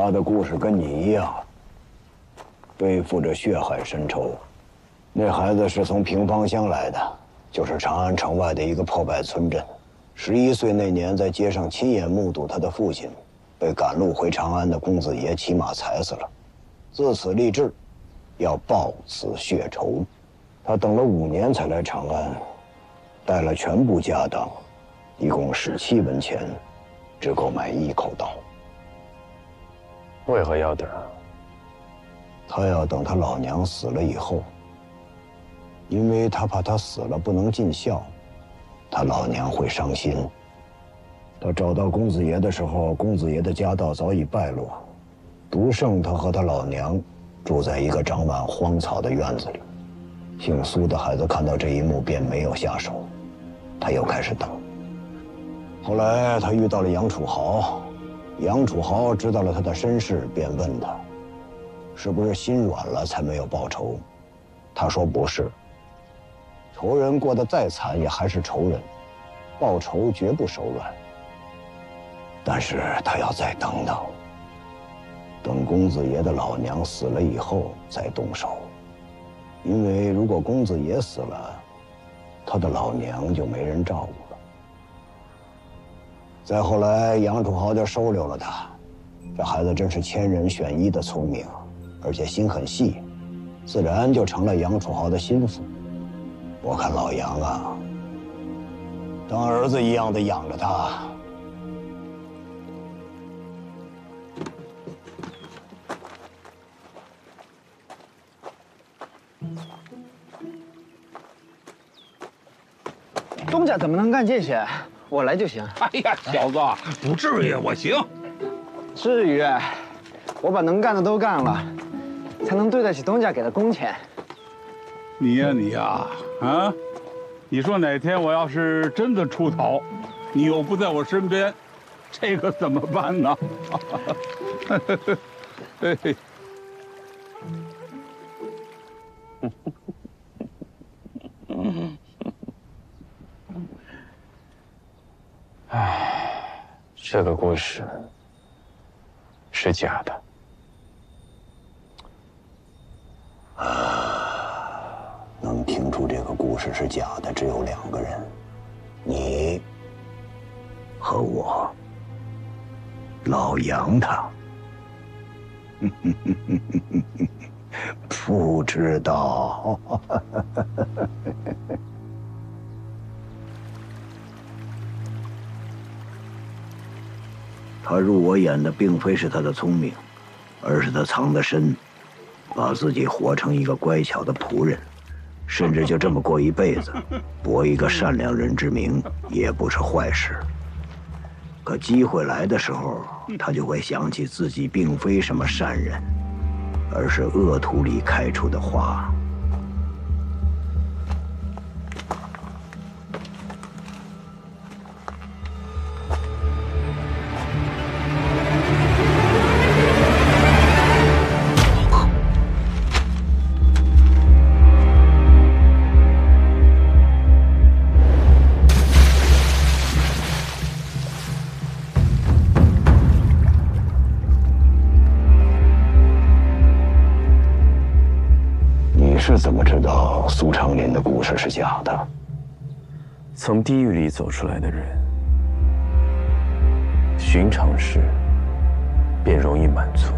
他的故事跟你一样，背负着血海深仇。那孩子是从平方乡来的，就是长安城外的一个破败村镇。11岁那年，在街上亲眼目睹他的父亲被赶路回长安的公子爷骑马踩死了，自此立志要报此血仇。他等了5年才来长安，带了全部家当，一共17文钱，只够买1口刀。为何要等？他要等他老娘死了以后，因为他怕他死了不能尽孝，他老娘会伤心。他找到公子爷的时候，公子爷的家道早已败落，独剩他和他老娘住在一个长满荒草的院子里。姓苏的孩子看到这一幕便没有下手，他又开始等。后来他遇到了杨楚豪，杨楚豪知道了他的身世，便问他是不是心软了才没有报仇。他说不是，仇人过得再惨也还是仇人，报仇绝不手软。但是他要再等等，等公子爷的老娘死了以后再动手，因为如果公子爷死了，他的老娘就没人照顾了。再后来，杨楚豪就收留了他。这孩子真是千人选一的聪明，而且心很细，自然就成了杨楚豪的心腹。我看老杨啊，当儿子一样的养着他。东家怎么能干这些？我来就行。哎呀，小子，不至于，我行。至于，我把能干的都干了，才能对得起东家给的工钱。你呀，啊！你说哪天我要是真的出逃，你又不在我身边，这可怎么办呢？嘿嘿。这个故事是假的。能听出这个故事是假的只有2个人，你和我。老杨他不知道。他入我眼的并非是他的聪明，而是他藏得深，把自己活成一个乖巧的仆人，甚至就这么过一辈子，博一个善良人之名也不是坏事。可机会来的时候，他就会想起自己并非什么善人，而是恶土里开出的花。是怎么知道苏长林的故事是假的？从地狱里走出来的人，寻常事便容易满足，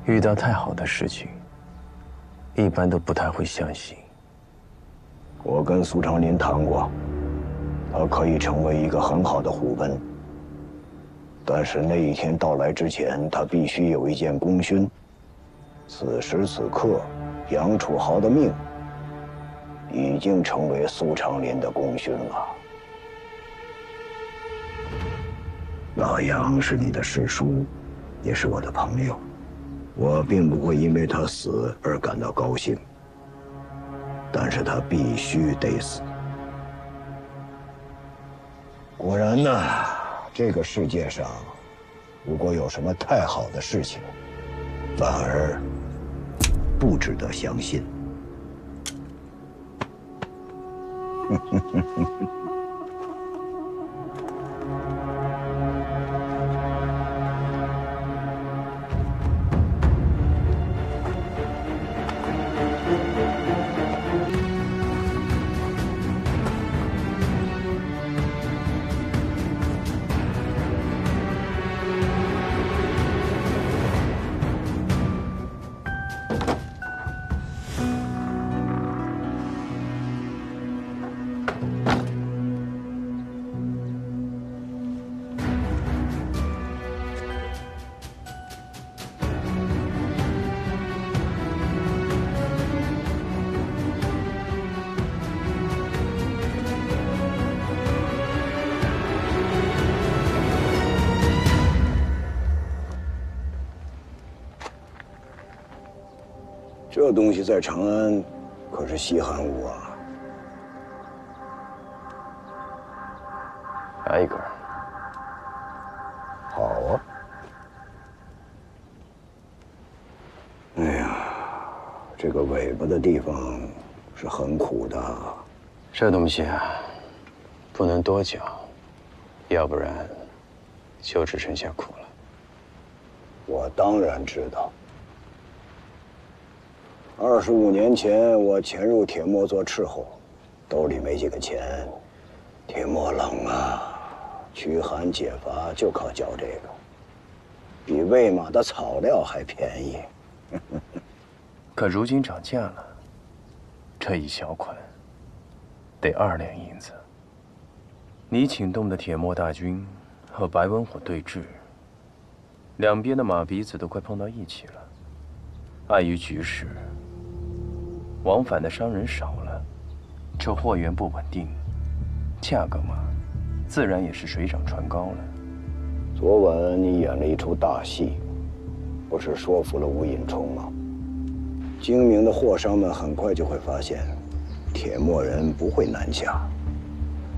遇到太好的事情，一般都不太会相信。我跟苏长林谈过，他可以成为一个很好的虎贲，但是那一天到来之前，他必须有一件功勋。此时此刻，杨楚豪的命已经成为苏长林的功勋了。老杨是你的师叔，也是我的朋友，我并不会因为他死而感到高兴，但是他必须得死。果然呢，这个世界上，如果有什么太好的事情，反而不值得相信。这东西在长安可是稀罕物啊。来一根。好啊。哎呀，这个尾巴的地方是很苦的。这东西啊，不能多嚼，要不然就只剩下苦了。我当然知道。25年前，我潜入铁墨做斥候，兜里没几个钱。铁墨冷啊，驱寒解乏就靠嚼这个，比喂马的草料还便宜。可如今涨价了，这一小款得2两银子。你请动的铁墨大军和白文虎对峙，两边的马鼻子都快碰到一起了。碍于局势，往返的商人少了，这货源不稳定，价格嘛，自然也是水涨船高了。昨晚你演了一出大戏，不是说服了吴隐冲吗？精明的货商们很快就会发现，铁墨人不会南下，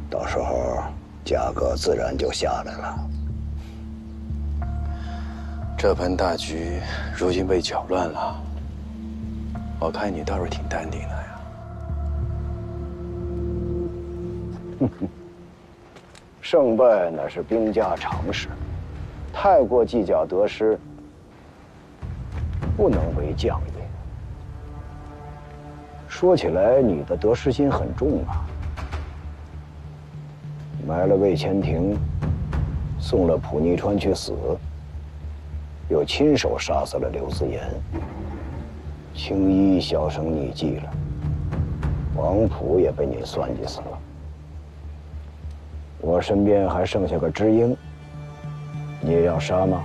到时候价格自然就下来了。这盘大局如今被搅乱了，我看你倒是挺淡定的呀。胜败乃是兵家常事，太过计较得失，不能为将也。说起来，你的得失心很重啊，埋了魏千庭，送了普逆川去死，又亲手杀死了刘子言，青衣销声匿迹了，王普也被你算计死了。我身边还剩下个知音，你也要杀吗？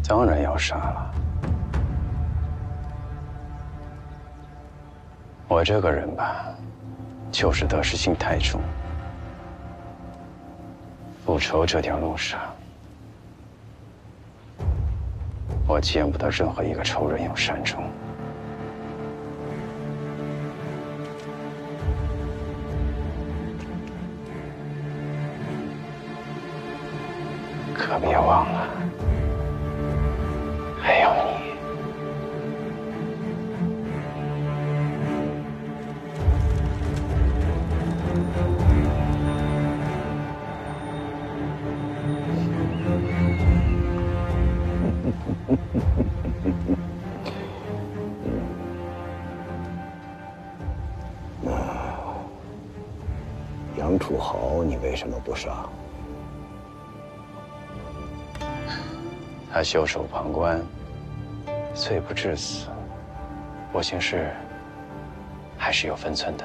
当然要杀了。我这个人吧，就是得失心太重。复仇这条路上，我见不得任何一个仇人有善终。可别忘了，还有你。杨楚豪，你为什么不杀？他袖手旁观，罪不至死，我行事还是有分寸的。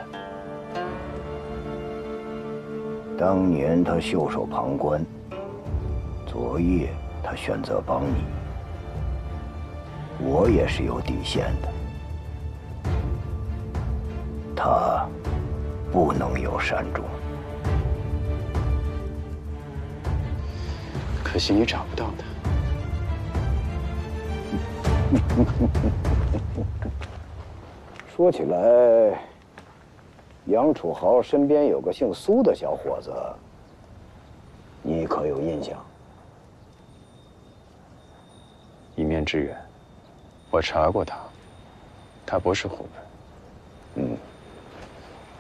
当年他袖手旁观，昨夜他选择帮你，我也是有底线的。他不能有善终。可惜你找不到他。说起来，杨楚豪身边有个姓苏的小伙子，你可有印象？一面之缘，我查过他，他不是虎贲。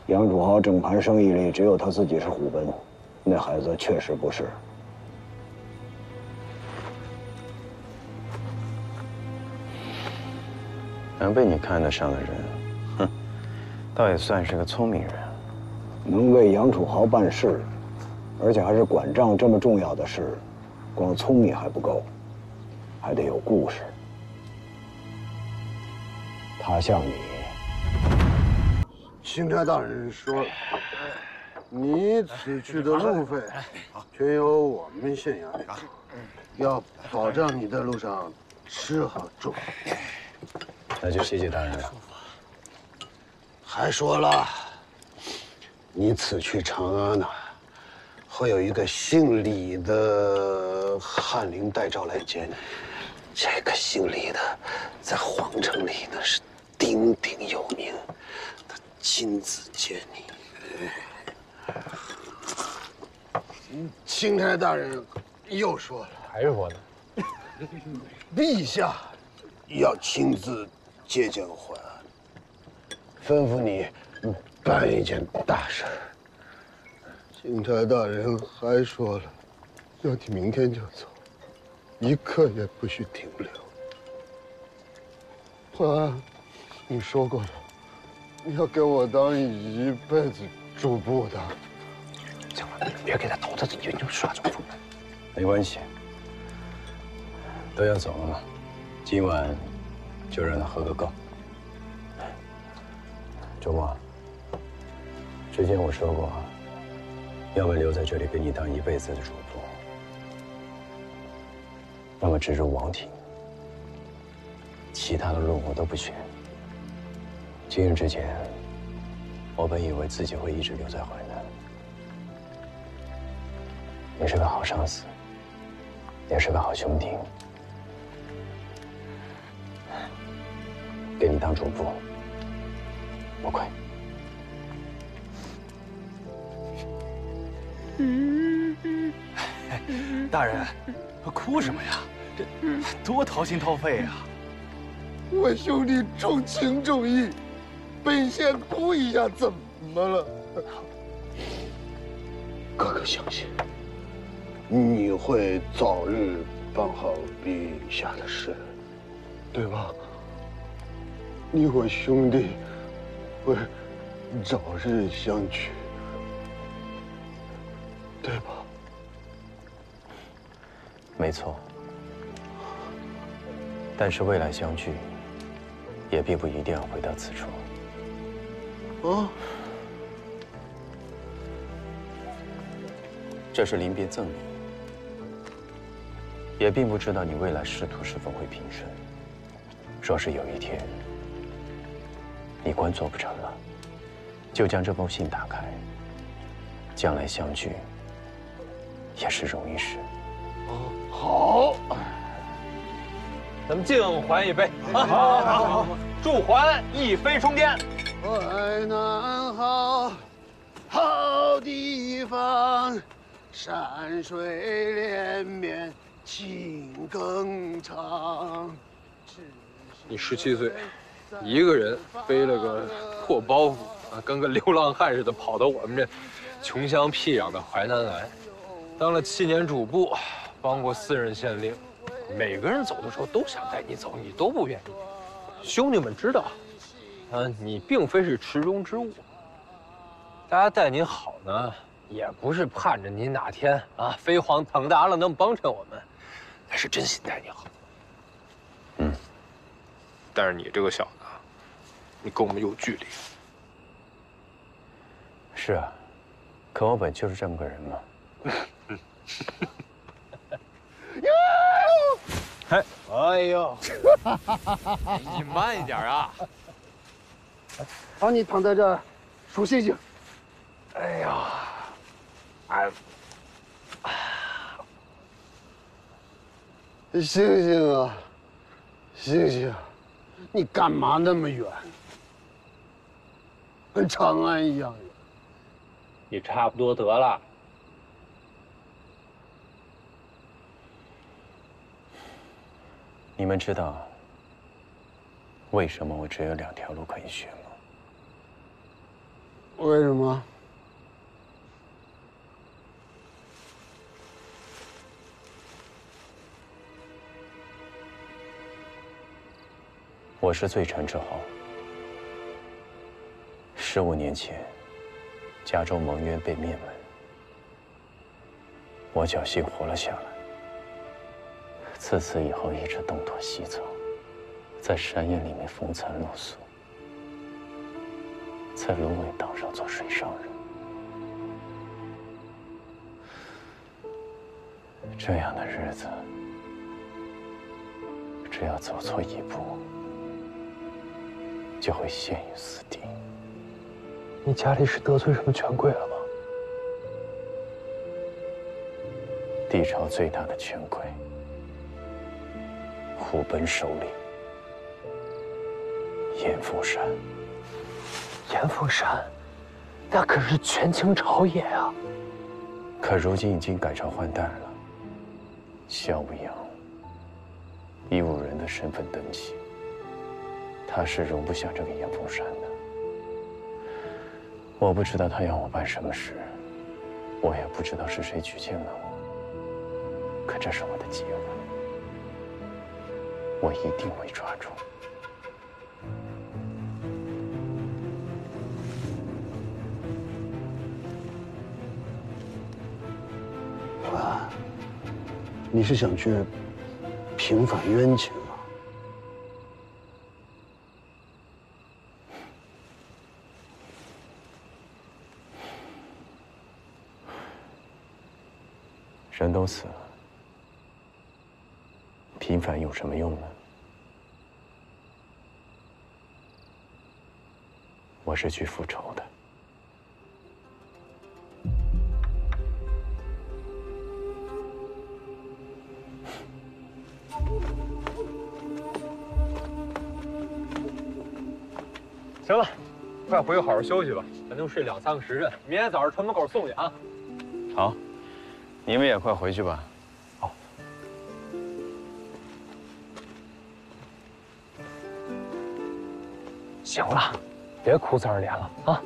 杨楚豪整盘生意里只有他自己是虎贲，那孩子确实不是。能被你看得上的人，哼，倒也算是个聪明人。能为杨楚豪办事，而且还是管账这么重要的事，光聪明还不够，还得有故事。他像你。钦差大人说了，你此去的路费全由我们县衙来出，要保障你在路上吃好住好。那就谢谢大人了。还说了，你此去长安呐，会有一个姓李的翰林带诏来接你。这个姓李的，在皇城里那是鼎鼎有名，他亲自接你。钦差大人又说了，还是说呢？陛下要亲自接见淮安，吩咐你办一件大事。钦差大人还说了，要你明天就走，一刻也不许停留。淮安，你说过了，你要给我当一辈子主簿的。行了，别给他头子就耍主仆。没关系，都要走了嘛，今晚就让他喝个够。周末，之前我说过，要么留在这里给你当一辈子的主仆，要么直入王庭。其他的路我都不选。今日之前，我本以为自己会一直留在淮南。你是个好上司，也是个好兄弟。给你当主簿，不亏。大人，哭什么呀？这多掏心掏肺啊！我兄弟重情重义，本县哭一下怎么了？哥哥相信，你会早日办好陛下的事，对吧？你我兄弟会早日相聚，对吧？没错。但是未来相聚，也并不一定要回到此处。啊？这是临别赠礼，也并不知道你未来仕途是否会平顺。若是有一天你官做不成了，就将这封信打开，将来相聚也是容易事。好，咱们敬淮一杯，好，祝淮一飞冲天。淮南好，好地方，山水连绵，情更长。你17岁，一个人背了个破包袱啊，跟个流浪汉似的跑到我们这穷乡僻壤的淮南来，当了7年主簿，帮过4任县令。每个人走的时候都想带你走，你都不愿意。兄弟们知道，你并非是池中之物。大家待你好呢，也不是盼着你哪天飞黄腾达了能帮衬我们，那是真心待你好。但是你这个小子，你跟我们有距离。是啊，可我本就是这么个人嘛。哎呦，你慢一点啊！好，你躺在这儿，数星星。哎呀，星星啊，星星，你干嘛那么远？跟长安一样远。你差不多得了。你们知道为什么我只有2条路可以选吗？为什么？我是罪臣之后，15年前，家中蒙冤被灭门，我侥幸活了下来。自此以后，一直东躲西走，在山野里面风餐露宿，在芦苇岛上做水上人。这样的日子，只要走错一步，就会陷于死地。你家里是得罪什么权贵了吗？帝朝最大的权贵，虎贲首领严凤山。严凤山，那可是权倾朝野啊！可如今已经改朝换代了，萧无阳以武人的身份登基，他是容不下这个严凤山的。我不知道他要我办什么事，我也不知道是谁举荐了我，可这是我的机会，我一定会抓住。爸，你是想去平反冤情吗？人都死了，平反有什么用呢？我是去复仇的。行了，快回去好好休息吧，咱就睡2、3个时辰，明天早上城门口送你啊。好，你们也快回去吧。好。行了，别哭丧着脸了啊！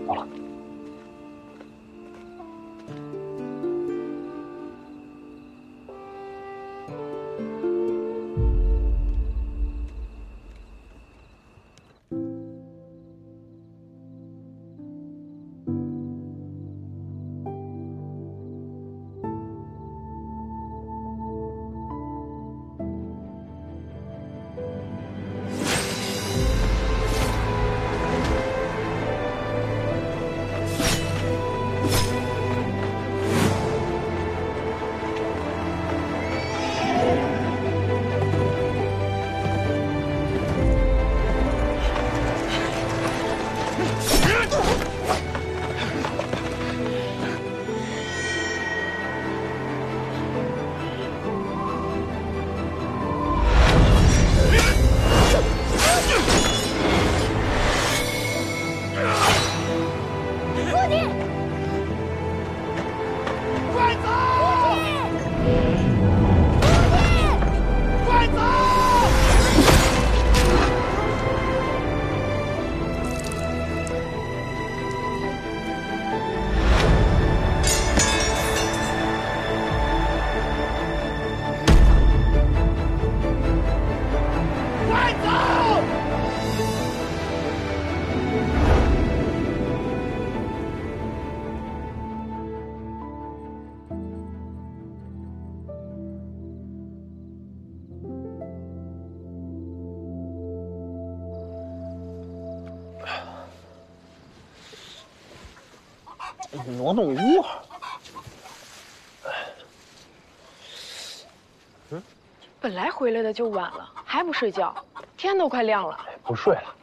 走了。挪动屋。本来回来的就晚了，还不睡觉，天都快亮了。不睡了。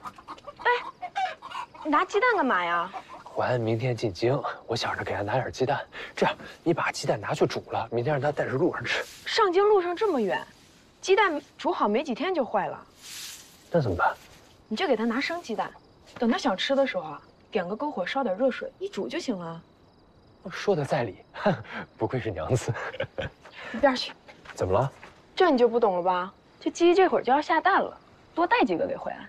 哎，拿鸡蛋干嘛呀？淮安明天进京，我想着给他拿点鸡蛋。这样，你把鸡蛋拿去煮了，明天让他带着路上吃。上京路上这么远，鸡蛋煮好没几天就坏了。那怎么办？你就给他拿生鸡蛋，等他想吃的时候啊，点个篝火，烧点热水，一煮就行了。说的在理，不愧是娘子。一边去。怎么了？这你就不懂了吧？这鸡这会儿就要下蛋了，多带几个给回来。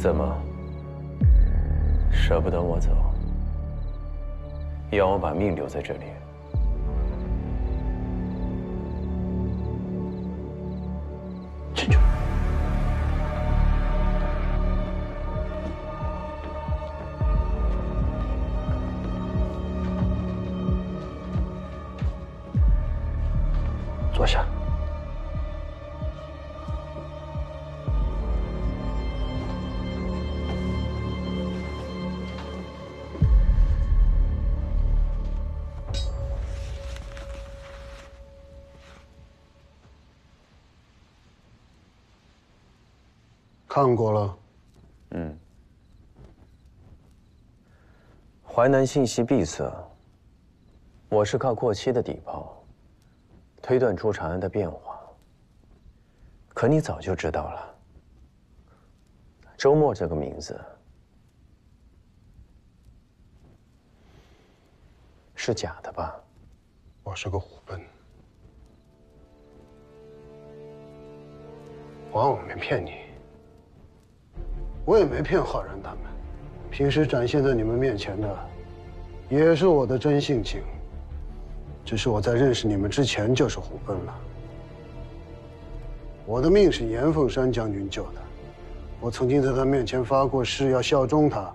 怎么，舍不得我走？要我把命留在这里？进去。坐下。看过了。淮南信息闭塞，我是靠过期的底报推断出长安的变化。可你早就知道了，周末这个名字是假的吧？我是个虎贲，我没骗你，我也没骗浩然他们。平时展现在你们面前的，也是我的真性情。只是我在认识你们之前就是虎贲了。我的命是严凤山将军救的，我曾经在他面前发过誓要效忠他。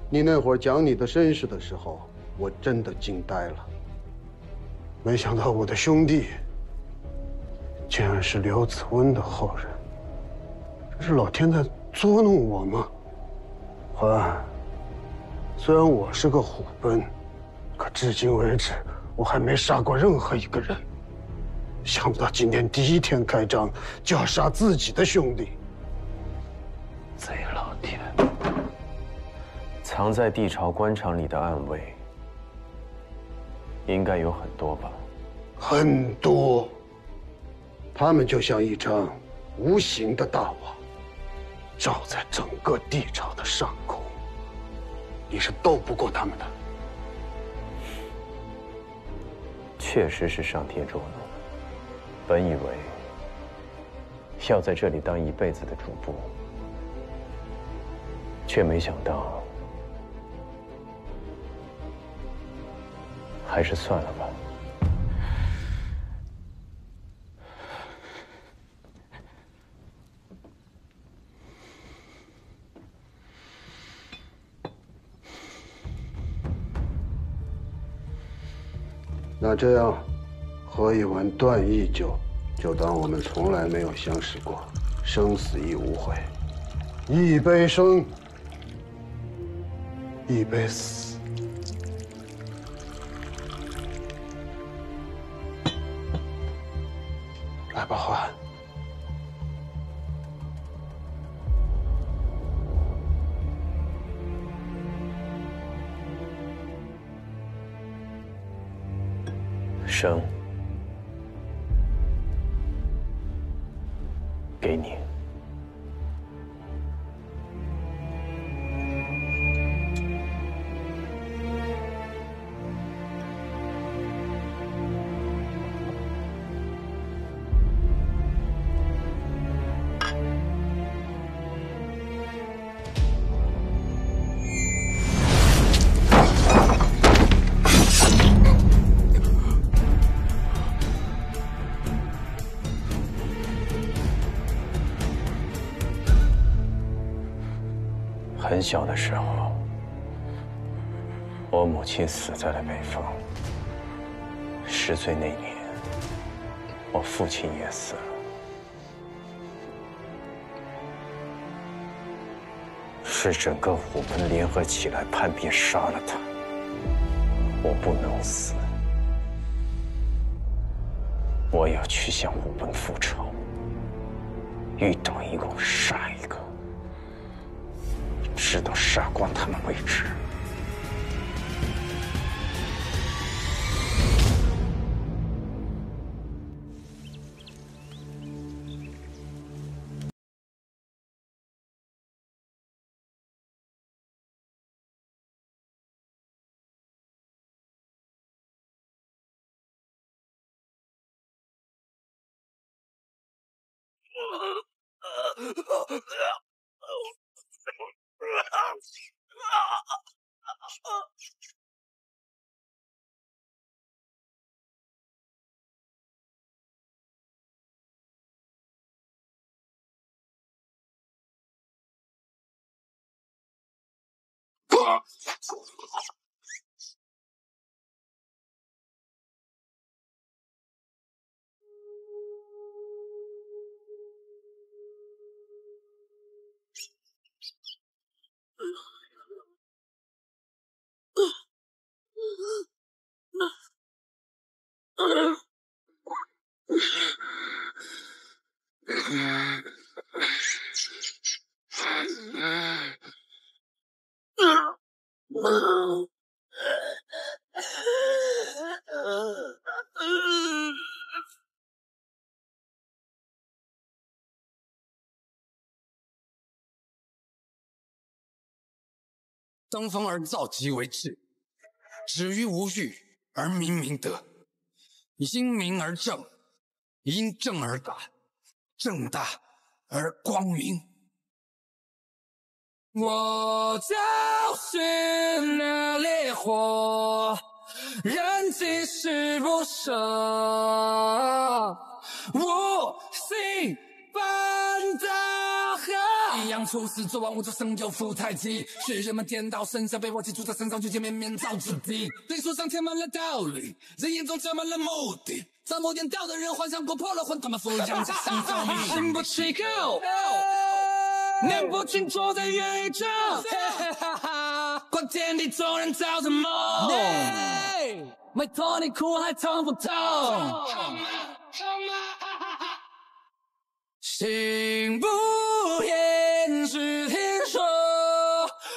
你那会儿讲你的身世的时候，我真的惊呆了。没想到我的兄弟竟然是刘子温的后人，这是老天在捉弄我吗？欢，虽然我是个虎贲，可至今为止我还没杀过任何一个人。想不到今天第一天开张就要杀自己的兄弟，贼老天！藏在地巢官场里的暗卫，应该有很多吧？很多，他们就像一张无形的大网，罩在整个地巢的上空，你是斗不过他们的。确实是上天捉弄。本以为要在这里当一辈子的主簿，却没想到，还是算了吧。那这样，喝一碗断义酒，就当我们从来没有相识过，生死亦无悔。一杯生，一杯死。来吧，欢。生，给你。很小的时候，我母亲死在了北方。10岁那年，我父亲也死了。是整个虎贲联合起来叛变杀了他。我不能死，我要去向虎贲复仇，遇到一个杀一个。直到杀光他们为止。登峰而造即为治，止于无欲而明明德。因明而正，因正而大，正大而光明。我就是那烈火，燃尽誓不舍，无心般的一样出世，做万物做成就伏太极，是人们颠倒身上被我记住在身上，就见面面造之敌。历书上填满了道理，人眼中沾满了目的。在某点掉的人幻想过破了魂，他们负将这心造命，心不起口，念不清坐在元宇宙，观天地众人造着梦，拜托你哭还痛不痛？心不言是天说，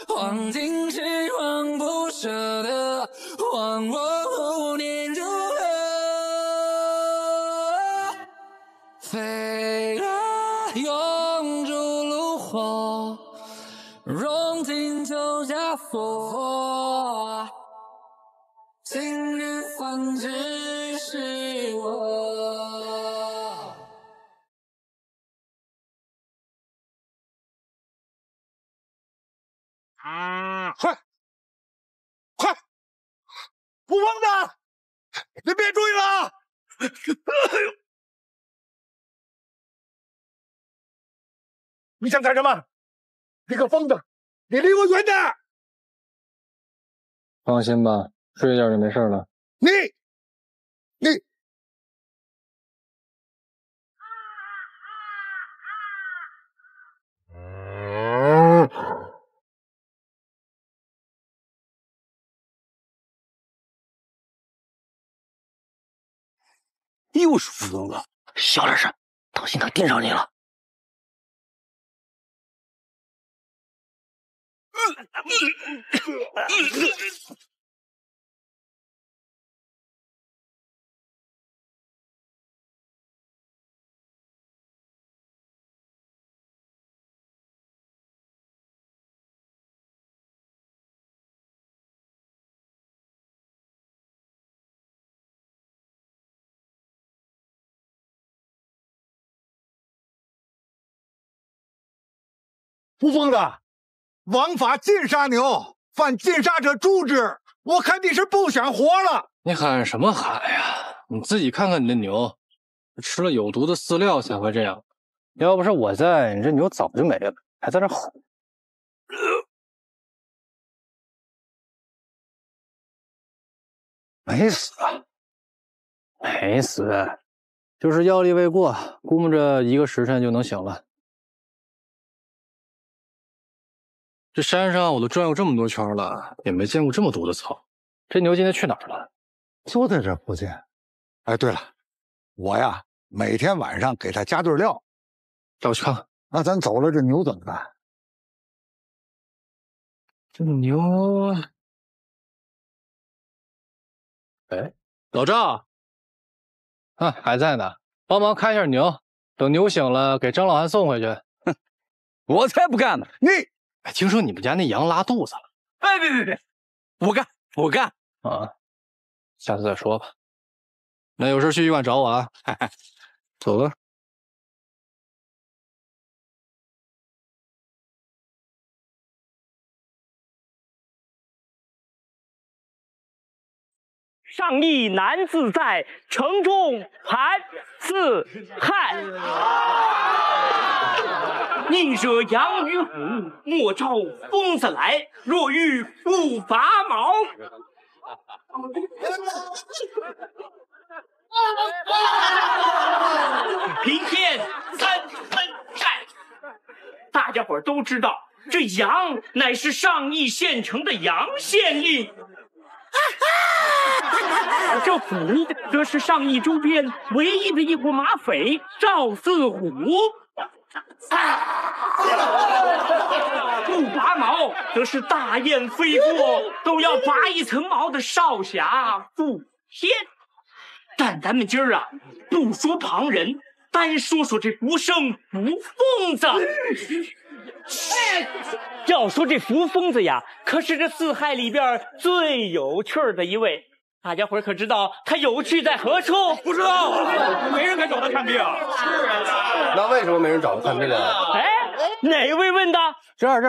黄金是黄不舍的，忘我无念如何？飞蛾拥住炉火，融进酒下佛，今日还只是我。快！不疯的，你别追了！你想干什么？你个疯子，你离我远点！放心吧，睡一觉就没事了。你。又是副总子，小点声，当心他盯上你了。不疯的，王法尽杀牛，犯尽杀者诛之。我看你是不想活了。你喊什么喊呀？你自己看看你的牛，吃了有毒的饲料才会这样。要不是我在，你这牛早就没了，还在这吼。没死啊，没死，就是药力未过，估摸着1个时辰就能醒了。这山上我都转悠这么多圈了，也没见过这么毒的草。这牛今天去哪儿了？就在这附近。哎，对了，我呀每天晚上给它加对料。带我去看看。那咱走了，这牛怎么办？这牛……哎，老赵，还在呢，帮忙看一下牛，等牛醒了给张老汉送回去。哼，我才不干呢！你，哎，听说你们家那羊拉肚子了？哎，别，不干啊！下次再说吧。那有事去医馆找我啊。走了。上意难自在，城中盘四害。宁舍羊与虎，莫招疯子来。若遇不拔毛。平天3分晒。大家伙都知道，这杨乃是上邑县城的杨县令。这虎则是上邑周边唯一的一伙马匪赵四虎。不拔毛则是大雁飞过都要拔一层毛的少侠傅天。但咱们今儿啊，不说旁人，单说说这福生福疯子。要说这福疯子呀，可是这四害里边最有趣的一位。大家伙可知道他有趣在何处？不知道，没人敢找他看病。是啊，那为什么没人找他看病啊？哎，哪位问的？这儿。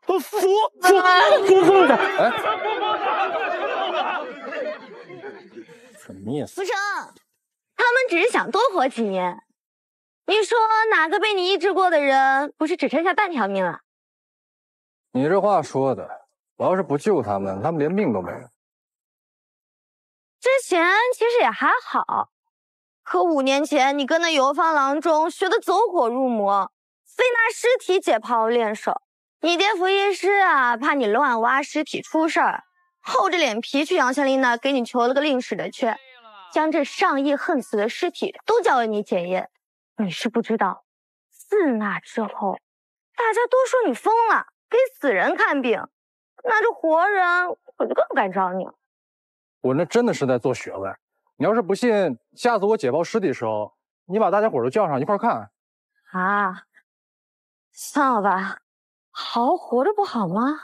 福疯子。哎，什么意思？福生，他们只是想多活几年。你说哪个被你医治过的人不是只剩下半条命了？你这话说的，我要是不救他们，他们连命都没了。之前其实也还好，可5年前你跟那游方郎中学的走火入魔，非拿尸体解剖练手。你爹福医师啊，怕你乱挖尸体出事儿，厚着脸皮去杨县令那给你求了个令史的缺，将这上亿恨死的尸体都交给你检验。你是不知道，自那之后，大家都说你疯了，给死人看病，那这活人我就更不敢找你了。我那真的是在做学问。你要是不信，下次我解剖尸体的时候，你把大家伙都叫上一块看。啊，算了吧，好活着不好吗？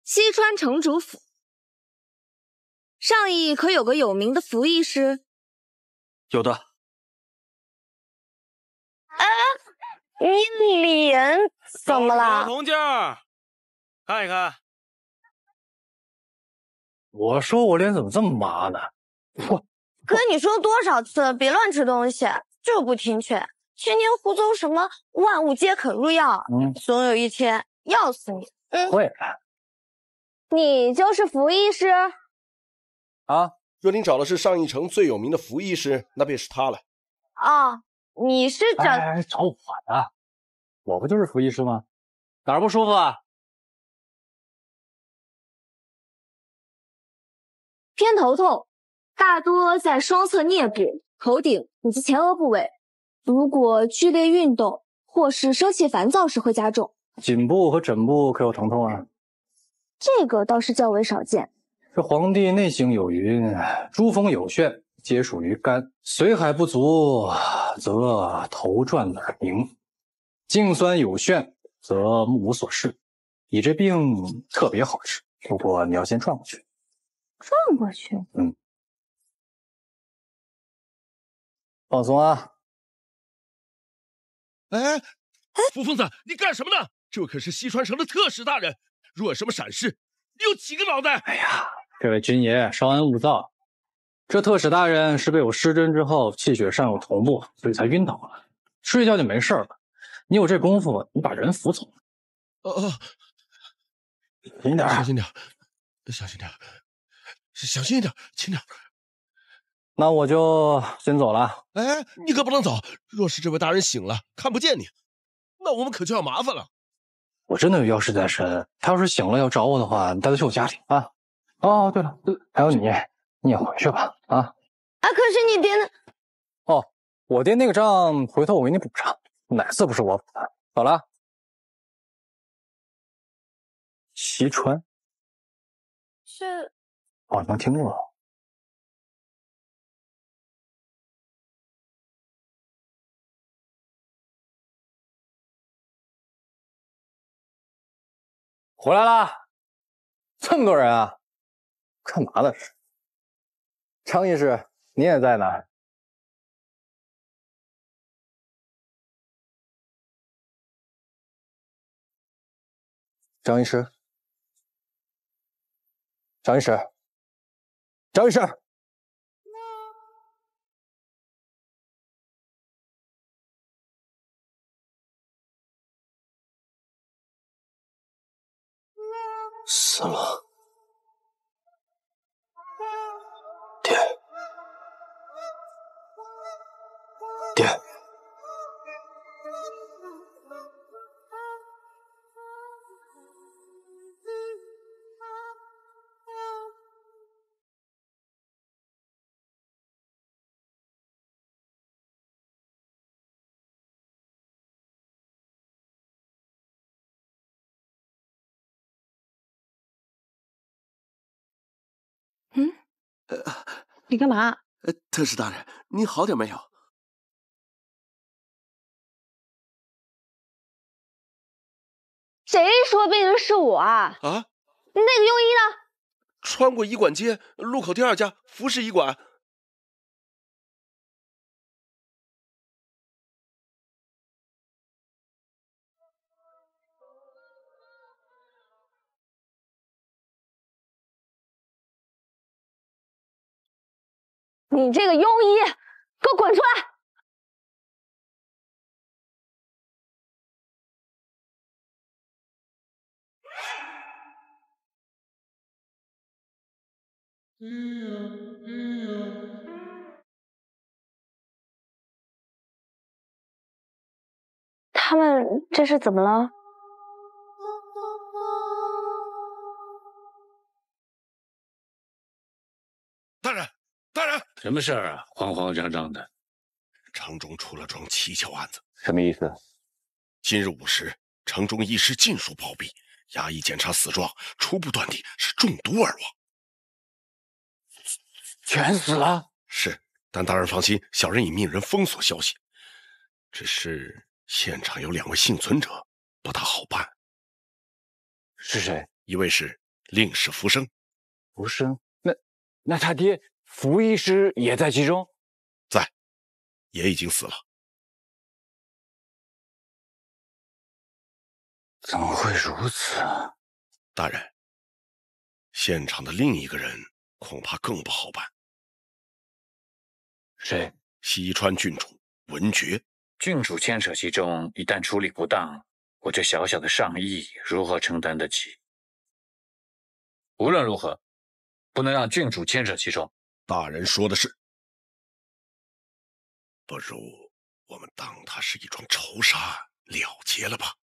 西川城主府，上邑可有个有名的福医师？有的。哎，你脸怎么了？铜镜，看一看。我说我脸怎么这么麻呢？跟你说多少次，别乱吃东西，就不听劝，天天胡诌什么万物皆可入药，总有一天要死你。会了。你就是福医师啊？若您找的是上邑城最有名的福医师，那便是他了。哦，你是找找我的？我不就是福医师吗？哪儿不舒服啊？偏头痛，大多在双侧颞部、头顶以及前额部位。如果剧烈运动或是生气烦躁时会加重。颈部和枕部可有疼痛啊？这个倒是较为少见。这《黄帝内经》有云：诸风有眩，皆属于肝。髓海不足，则头转耳鸣；颈酸有眩，则目无所视。你这病特别好治，不过你要先转过去。转过去？放松啊！哎，福疯子，你干什么呢？这可是西川城的特使大人，若有什么闪失，你有几个脑袋？哎呀，这位军爷稍安勿躁。这特使大人是被我施针之后气血上有同步，所以才晕倒了。睡一觉就没事了。你有这功夫，你把人服从。小心点，小心点，小心点，小心一点，轻点。那我就先走了。哎，你可不能走！若是这位大人醒了，看不见你，那我们可就要麻烦了。我真的有要事在身，他要是醒了要找我的话，你带他去我家里啊。哦，对了，还有你也回去吧啊。啊，可是你爹呢？哦，我爹那个账回头我给你补上，哪次不是我补的？走了。西川是好像听过。回来啦！这么多人啊，干嘛呢？是张医师，你也在呢。张医师，张医师，张医师，死了。爹，爹，你干嘛？特使大人，你好点没有？谁说病人是我啊？啊？那个庸医呢？穿过医馆街，路口第2家服饰医馆。你这个庸医，给我滚出来！他们这是怎么了？大人，大人，什么事儿啊？慌慌张张的。城中出了桩蹊跷案子。什么意思？今日午时，城中医师尽数暴毙，衙役检查死状，初步断定是中毒而亡。全死了？是，但大人放心，小人已命人封锁消息。只是现场有2位幸存者，不大好办。是谁？一位是令史福生。福生？那他爹福医师也在其中？在，也已经死了。怎么会如此啊？大人，现场的另一个人恐怕更不好办。谁？西川郡主文觉。郡主牵扯其中，一旦处理不当，我这小小的上亿如何承担得起？无论如何，不能让郡主牵扯其中。大人说的是。不如我们当它是一桩仇杀了结了吧。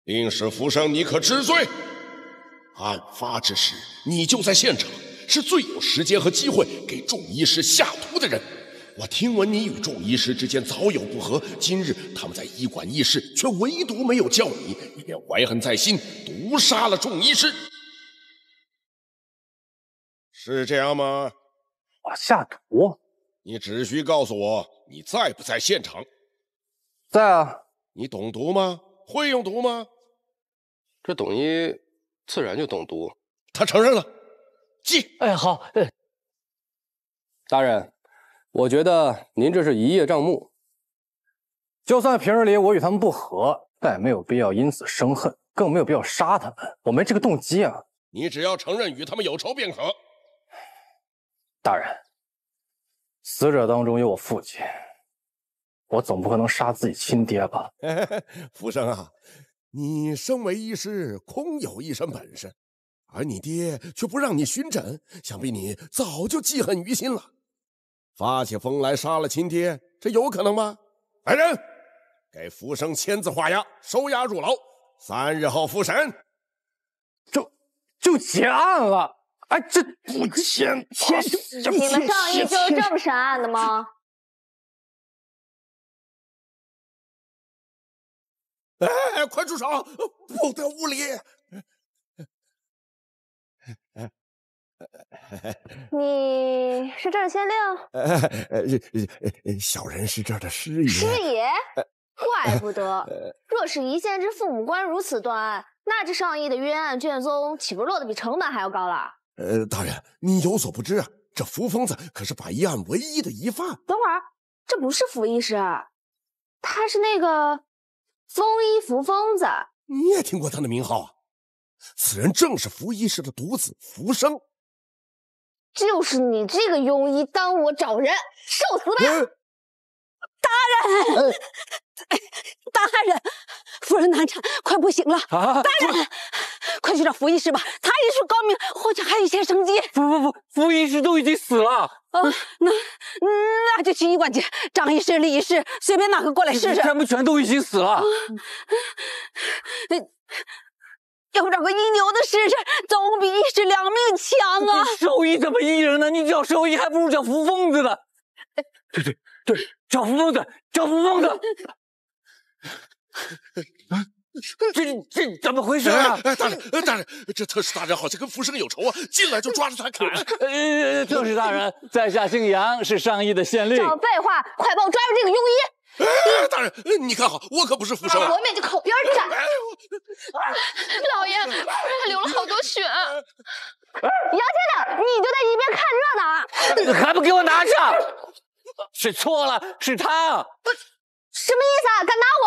令史福生，你可知罪？案发之时，你就在现场，是最有时间和机会给众医师下毒的人。我听闻你与众医师之间早有不和，今日他们在医馆议事，却唯独没有叫你，你便怀恨在心，毒杀了众医师，是这样吗？我下毒？你只需告诉我你在不在现场。在啊。你懂毒吗？会用毒吗？这董一自然就懂毒。他承认了。记。哎，好。大人，我觉得您这是一叶障目。就算平日里我与他们不和，但也没有必要因此生恨。更没有必要杀他们，我没这个动机啊。你只要承认与他们有仇便可。大人，死者当中有我父亲，我总不可能杀自己亲爹吧？福生啊，你身为医师，空有一身本事，而你爹却不让你巡诊，想必你早就记恨于心了。发起疯来杀了亲爹，这有可能吗？来人，给福生签字画押，收押入牢，3日后复审。就结案了。哎，这不签，你们上议就是这么审案的吗？哎，快住手！不得无礼！你是这儿的县令？小人是这儿的师爷。师爷，怪不得。若是一县之父母官如此断案，那这上议的冤案卷宗岂不落得比成本还要高了？大人，你有所不知啊，这福疯子可是本案唯一的疑犯。等会儿，这不是福医师，他是那个疯医福疯子。你也听过他的名号啊？此人正是福医师的独子福生。就是你这个庸医耽误我找人，受死吧！大人，大人，夫人难产，快不行了！大人，快去找福医师吧，他医术高明，或许还有一些生机。不，福医师都已经死了。那就去医馆去，张医师、李医师，随便哪个过来试试。他们全都已经死了。要不找个医牛的试试，总比一尸两命强啊！兽医怎么医人呢？你找兽医还不如找福疯子呢。对，找福疯子，找福疯子。这怎么回事啊？大人，这特使大人好像跟福生有仇啊！进来就抓着他砍。特使大人，在下姓杨，是上议的县令。少废话，快帮我抓住这个庸医！大人，你看好，我可不是福生。我们也就靠边站。老爷，他流了好多血。杨先生，你就在一边看热闹，还不给我拿下！是错了，是他。什么意思啊？敢打我？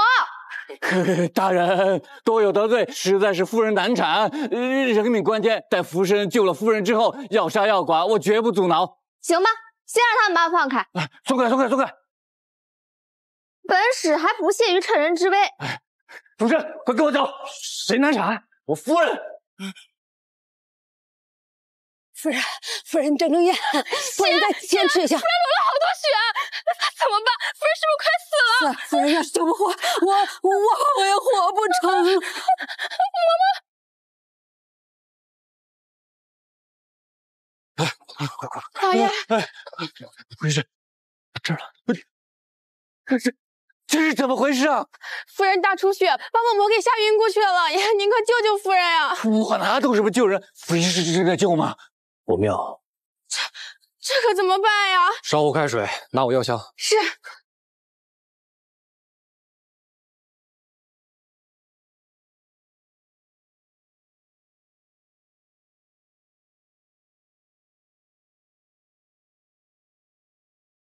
大人多有得罪，实在是夫人难产，人命关天。待福生救了夫人之后，要杀要剐，我绝不阻挠。行吧，先让他们把我放开。松开！本使还不屑于趁人之危。福生，快跟我走！谁难产？我夫人。夫人睁睁眼，不能再坚持一下。夫人流了好多血，怎么办？夫人是不是快死了？夫人要是救不活，我也活不成。快！老爷，回事？这儿了，这是怎么回事啊？夫人大出血，把我给吓晕过去了。老爷，您快救救夫人呀！我哪懂什么救人？夫人是正在救吗？不妙，这可怎么办呀？烧壶开水，拿我药箱。是。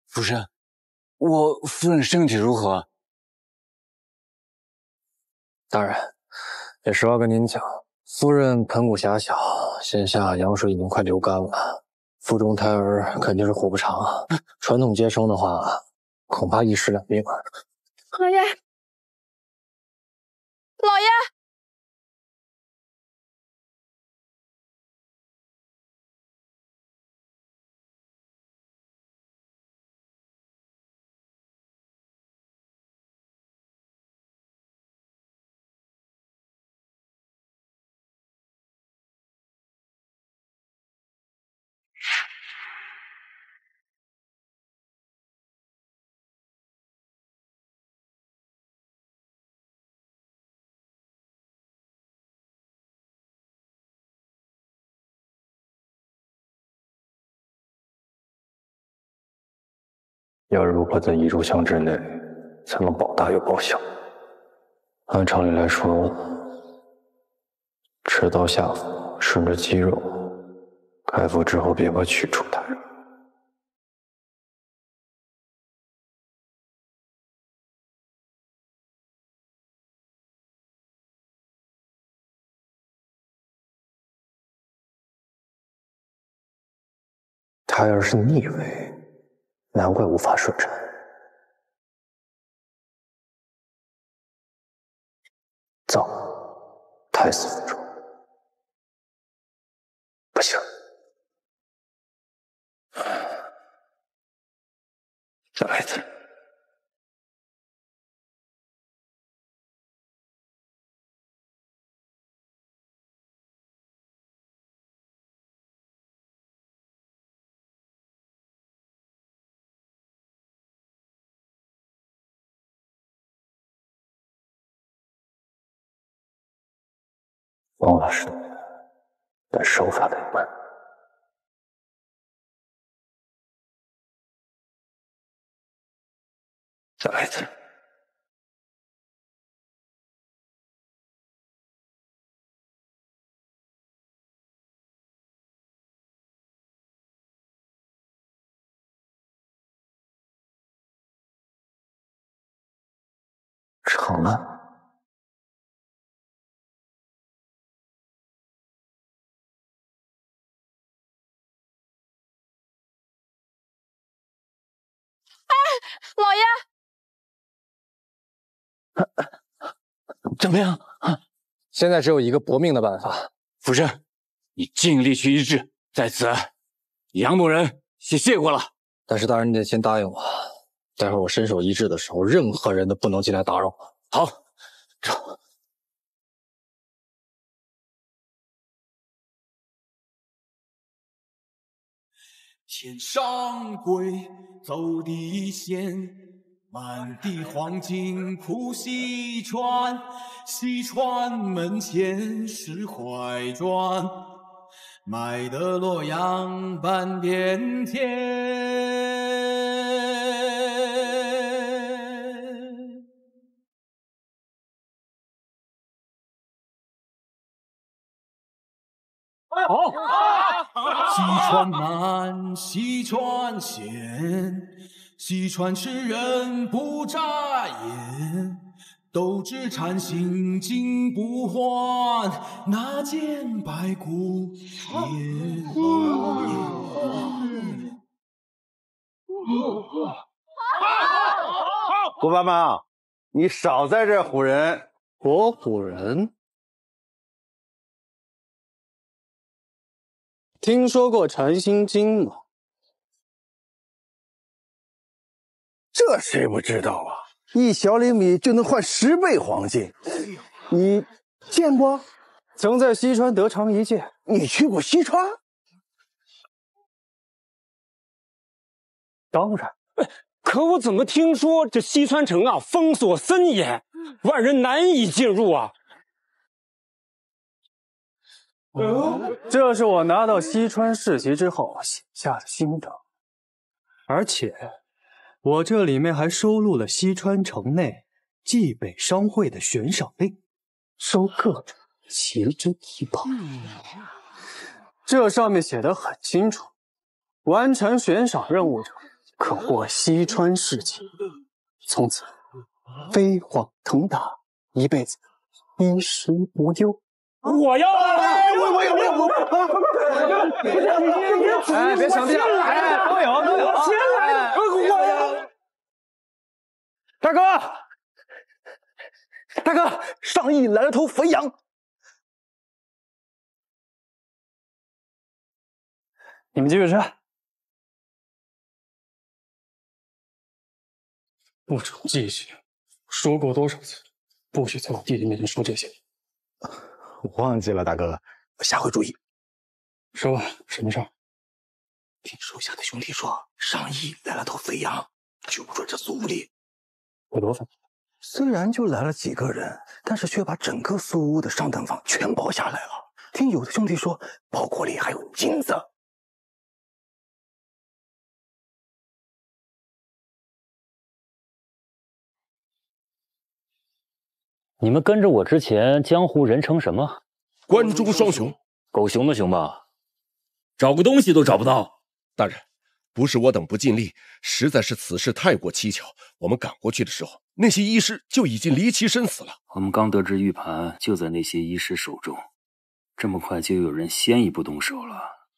夫人，我夫人身体如何？大人，也实话跟您讲，夫人盆骨狭小，现下羊水已经快流干了，腹中胎儿肯定是活不长啊。传统接生的话，恐怕一尸两命啊。老爷，老爷。要如何在1炷香之内才能保大又保小？按常理来说，持刀下腹，顺着肌肉，开腹之后便会取出胎儿。他要是逆位，难怪无法顺产。造，胎死腹中。不行，再来一次。方法是对的，但手法得慢。再来一次。成了。老爷，怎么样？现在只有一个搏命的办法。福生，你尽力去医治，在此，杨某人先谢过了。但是大人，你得先答应我，待会儿我伸手医治的时候，任何人都不能进来打扰我。好，走。天上贵，走地仙，满地黄金铺西川，西川门前是怀砖，卖得洛阳半边天。好，西川满，西川险，西川吃人不眨眼，斗志禅心金不换，那件白骨也。胡帮帮，你少在这唬人！我唬人？听说过禅心经吗？这谁不知道啊？1小厘米就能换10倍黄金，你见过？曾在西川得偿一见。你去过西川？当然。可我怎么听说这西川城啊封锁森严，外人难以进入啊？这是我拿到西川世袭之后写下的心得，而且我这里面还收录了西川城内冀北商会的悬赏令，收各种奇珍异宝。这上面写得很清楚，完成悬赏任务者可获西川世袭，从此飞黄腾达，一辈子衣食无忧。我要！我哎，别抢地了！哎，都有。先来！我大哥，上亿来了头肥羊，你们继续吃。不准继续！说过多少次，不许在我弟弟面前说这些。我忘记了，大哥，我下回注意。说吧，什么事儿？听手下的兄弟说，上亿来了头肥羊，就准这苏屋里。有多肥？虽然就来了几个人，但是却把整个苏屋的上等房全包下来了。听有的兄弟说，包裹里还有金子。你们跟着我之前，江湖人称什么？关中双雄。狗熊的熊吧？找个东西都找不到。大人，不是我等不尽力，实在是此事太过蹊跷。我们赶过去的时候，那些医师就已经离奇身死了。我们刚得知玉盘就在那些医师手中，这么快就有人先一步动手了。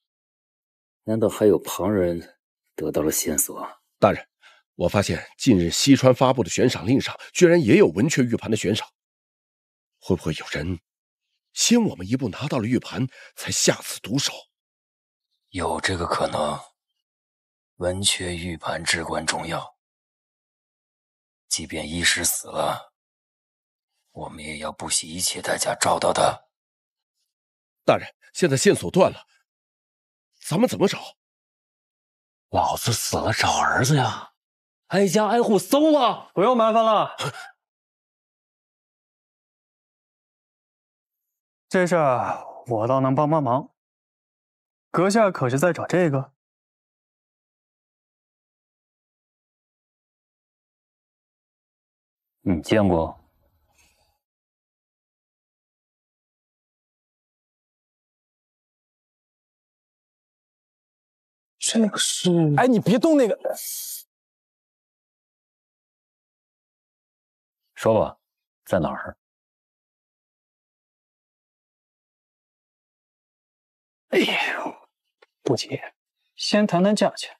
难道还有旁人得到了线索？大人，我发现近日西川发布的悬赏令上，居然也有文雀玉盘的悬赏。会不会有人先我们一步拿到了玉盘，才下此毒手？有这个可能。文雀玉盘至关重要，即便医师死了，我们也要不惜一切代价找到他。大人，现在线索断了，咱们怎么找？老子死了找儿子呀！挨家挨户搜啊！不用麻烦了，这事儿我倒能帮帮忙。阁下可是在找这个？你见过？这个是……哎，你别动那个。说吧，在哪儿？哎呦，不急，先谈谈价钱，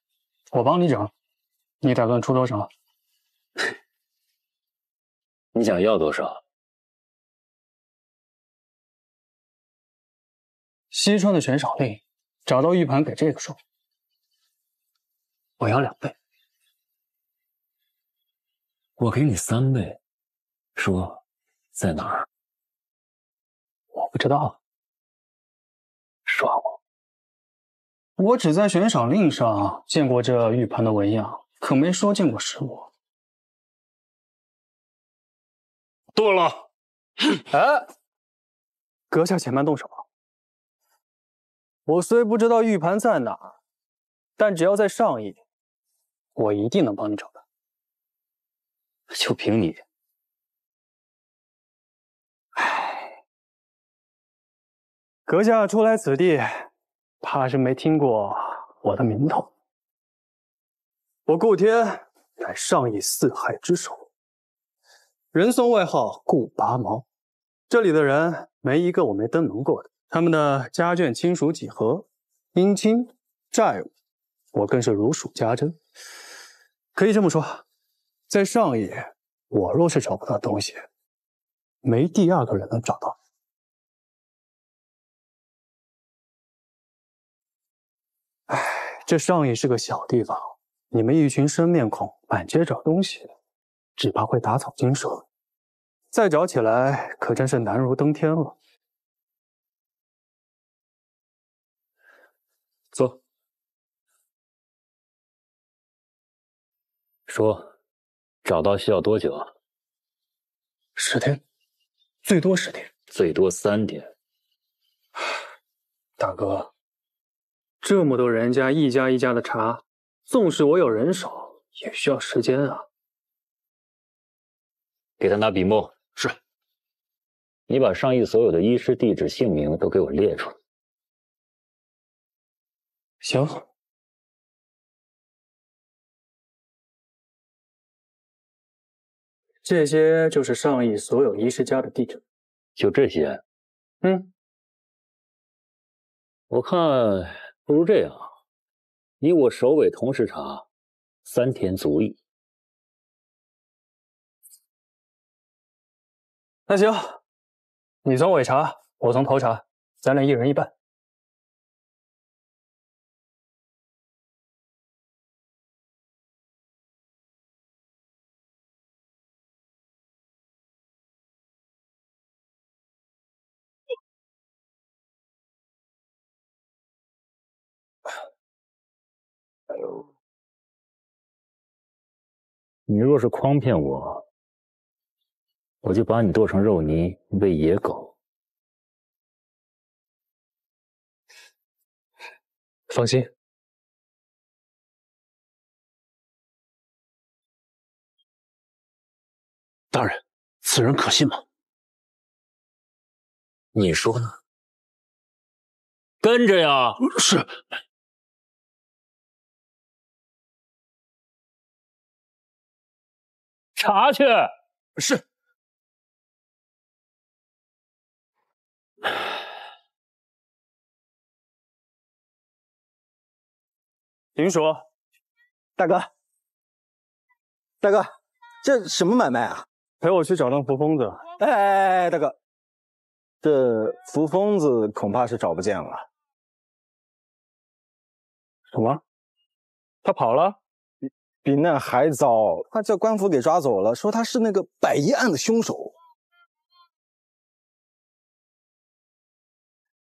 我帮你整。你打算出多少？你想要多少？西川的悬赏令，找到玉盘给这个数，我要2倍。我给你3倍。说在哪儿？我不知道。耍我！我只在悬赏令上见过这玉盘的纹样，可没说见过实物。剁了！哎，阁下且慢动手。我虽不知道玉盘在哪儿，但只要在上邑，我一定能帮你找到。就凭你？阁下初来此地，怕是没听过我的名头。我顾天乃上邑四海之首，人送外号顾拔毛。这里的人没一个我没登门过的，他们的家眷亲属几何、姻亲、债务，我更是如数家珍。可以这么说，在上邑，我若是找不到东西，没第2个人能找到。唉，这上邑是个小地方，你们一群生面孔满街找东西，只怕会打草惊蛇。再找起来，可真是难如登天了。坐。说，找到需要多久啊？10天，最多10天，最多3天。大哥，这么多人家一家一家的查，纵使我有人手，也需要时间啊。给他拿笔墨。是。你把上邑所有的医师、地址、姓名都给我列出来。行。这些就是上邑所有医师家的地址。就这些？嗯。我看不如这样，你我首尾同时查，3天足矣。那行，你从尾查，我从头查，咱俩1人1半。你若是诓骗我，我就把你剁成肉泥喂野狗。放心。大人，此人可信吗？你说呢？跟着呀！是。查去。是。林叔，大哥，大哥，这什么买卖啊？陪我去找那扶疯子。哎，大哥，这扶疯子恐怕是找不见了。什么？他跑了？比那还糟，他叫官府给抓走了，说他是那个百亿案的凶手。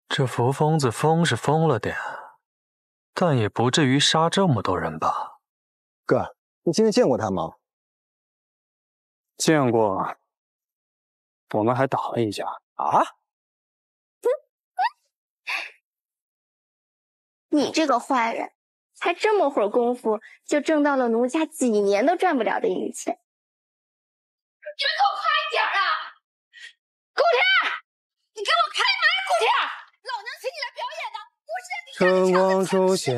这扶疯子疯是疯了点，但也不至于杀这么多人吧？哥，你今天见过他吗？见过，我们还打了一架。啊？你这个坏人，才这么会儿功夫，就挣到了奴家几年都赚不了的银钱。你们给我快点啊！顾天，你给我开门！顾天，老娘请你来表演的，不是你。春光初现，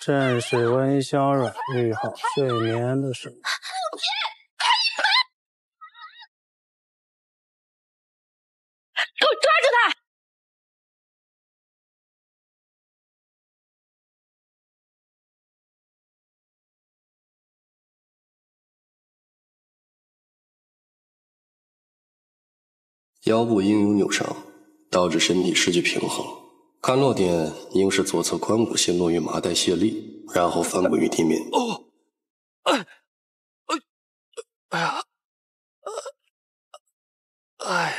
正是温香软玉好睡眠的时候。顾天，开门！给我抓住他！腰部应有扭伤，导致身体失去平衡。看落点应是左侧髋骨先落于麻袋卸力，然后翻滚于地面。哦，哎呀，哎呀！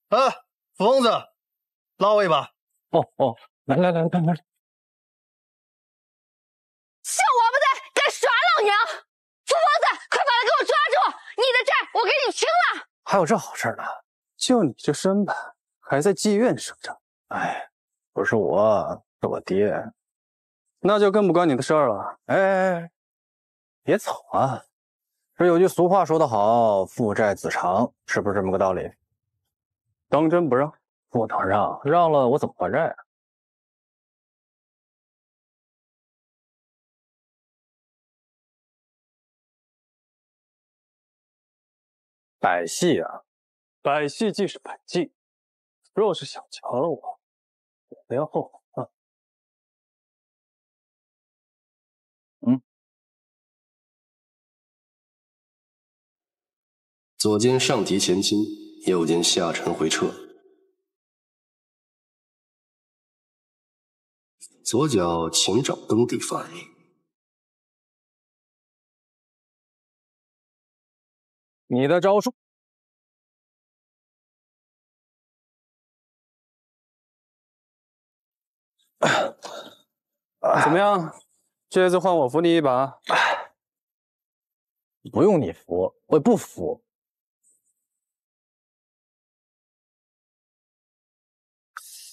啊，扶疯子，拉我一把。哦，来，小王八蛋，敢耍老娘！扶疯子，快把他给我抓住！你的债我给你清了。还有这好事呢？就你这身板，还在妓院生着。哎，不是我，是我爹。那就更不关你的事儿了。哎，别走啊！这有句俗话说得好，父债子偿，是不是这么个道理？当真不让？不能让，让了我怎么还债啊？百戏啊，百戏即是百计。若是想瞧了我，也不要后悔啊。左肩上提前倾，右肩下沉回撤，左脚前掌蹬地翻。你的招数。怎么样？这次换我扶你一把。不用你扶，我也不服。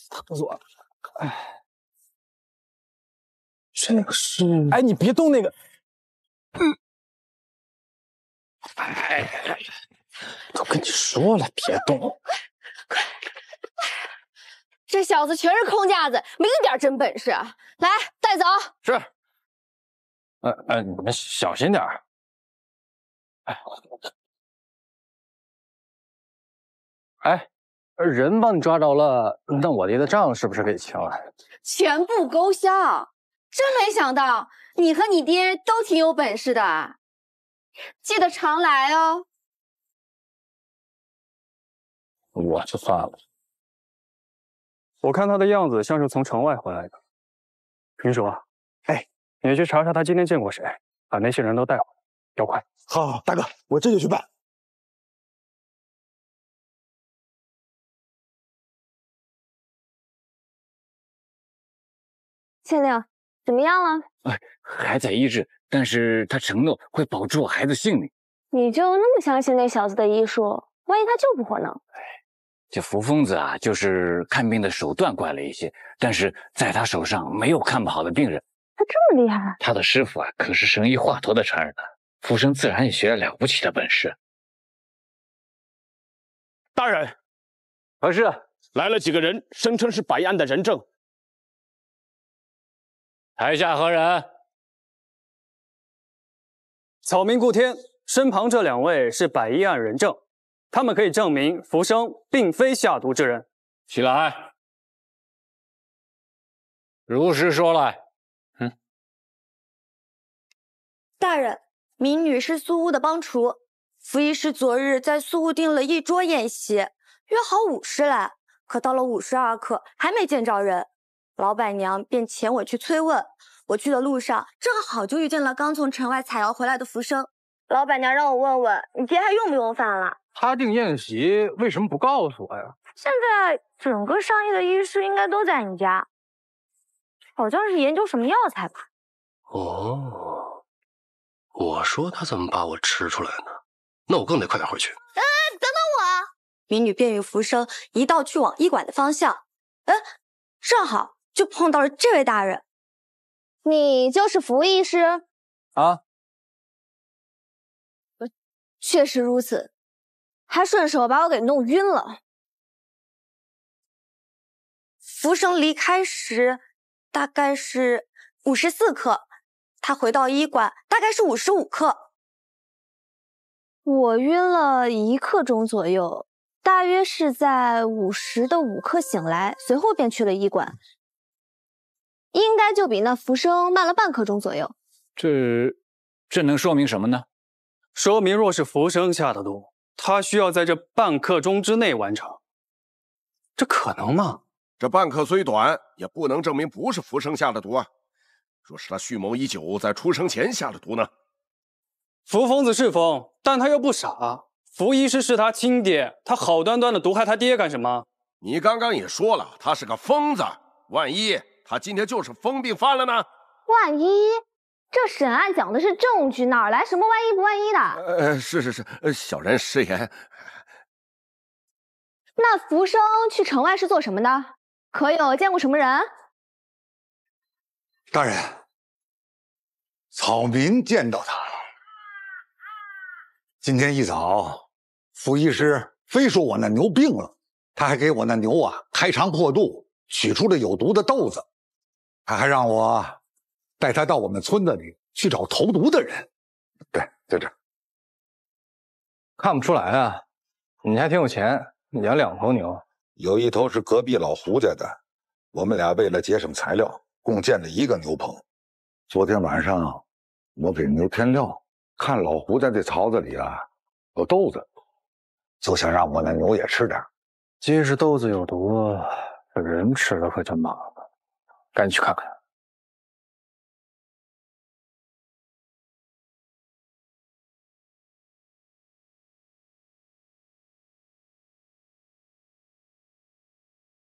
疼死我了！哎，这个是……哎，你别动那个。哎，都跟你说了，别动。这小子全是空架子，没一点真本事。来，带走。是。你们小心点儿。哎，人帮你抓着了，那我爹的账是不是可以清了？全部勾销。真没想到你和你爹都挺有本事的，记得常来哦。我就算了。我看他的样子像是从城外回来的。云叔，哎，你去查查他今天见过谁，把那些人都带回来，要快。好，大哥，我这就去办。县令，怎么样了？还在医治，但是他承诺会保住我孩子性命。你就那么相信那小子的医术？万一他救不活呢？这扶疯子啊，就是看病的手段怪了一些，但是在他手上没有看不好的病人。他这么厉害？他的师傅啊，可是神医华佗的传人呢。福生自然也学了了不起的本事。大人，何事？来了几个人，声称是白案的人证。台下何人？草民顾天，身旁这两位是百医案人证，他们可以证明福生并非下毒之人。起来。如实说来。大人，民女是苏屋的帮厨，福医师昨日在苏屋订了一桌宴席，约好午时来，可到了52刻还没见着人，老板娘便遣我去催问。我去的路上正好就遇见了刚从城外采药回来的福生，老板娘让我问问你爹还用不用饭了。他订宴席为什么不告诉我呀？现在整个商议的医师应该都在你家，好像是研究什么药材吧。哦。我说他怎么把我吃出来呢？那我更得快点回去。等等我！民女便与福生一道去往医馆的方向。正好就碰到了这位大人。你就是福医师啊？确实如此，还顺手把我给弄晕了。福生离开时大概是54刻。他回到医馆大概是55刻，我晕了1刻钟左右，大约是在50的5刻醒来，随后便去了医馆，应该就比那福生慢了半刻钟左右。这能说明什么呢？说明若是福生下的毒，他需要在这半刻钟之内完成，这可能吗？这半刻虽短，也不能证明不是福生下的毒啊。若是他蓄谋已久，在出生前下的毒呢？福疯子是疯，但他又不傻。福医师是他亲爹，他好端端的毒害他爹干什么？你刚刚也说了，他是个疯子。万一他今天就是疯病犯了呢？万一？这审案讲的是证据，哪来什么万一不万一的？是，小人失言。那福生去城外是做什么的？可有见过什么人？大人，草民见到他了。今天一早，福医师非说我那牛病了，他还给我那牛啊开肠破肚，取出了有毒的豆子，他还让我带他到我们村子里去找投毒的人。对，在这儿。看不出来啊，你还挺有钱，养2头牛，有一头是隔壁老胡家的，我们俩为了节省材料，共建了1个牛棚。昨天晚上我给牛添料，看老胡家这槽子里啊有豆子，就想让我那牛也吃点。即使豆子有毒，这人吃了可真麻烦，赶紧去看看。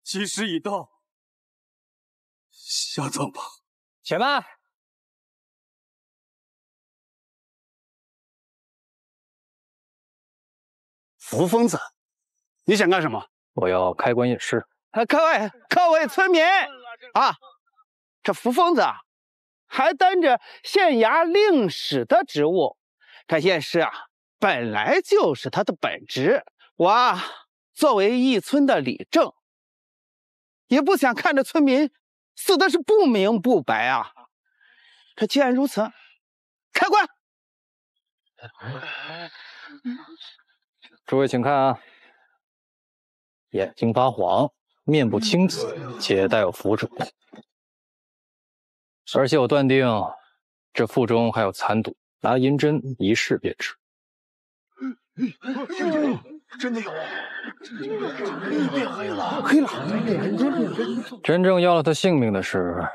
吉时已到，下葬吧。且慢！福疯子，你想干什么？我要开棺验尸。各位村民啊，这福疯子啊，还担着县衙令史的职务，这验尸啊，本来就是他的本职。我啊，作为一村的里正，也不想看着村民死的是不明不白啊。这既然如此，开棺。诸位请看啊，眼睛发黄，面部青紫，且带有浮肿，而且我断定这腹中还有残毒，拿银针一试便知。真的有，变黑了，真正要了他性命的是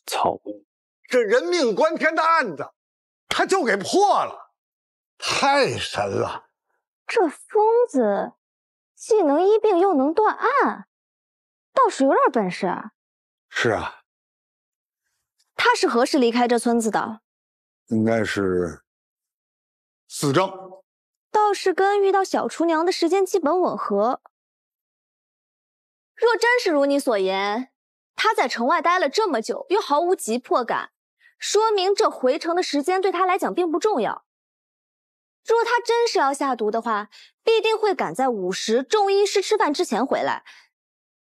草屋。这人命关天的案子，他就给破了，太神了！这疯子既能医病又能断案，倒是有点本事啊。是啊，他是何时离开这村子的？应该是4正。倒是跟遇到小厨娘的时间基本吻合。若真是如你所言，他在城外待了这么久，又毫无急迫感，说明这回城的时间对他来讲并不重要。若他真是要下毒的话，必定会赶在午时众医师吃饭之前回来。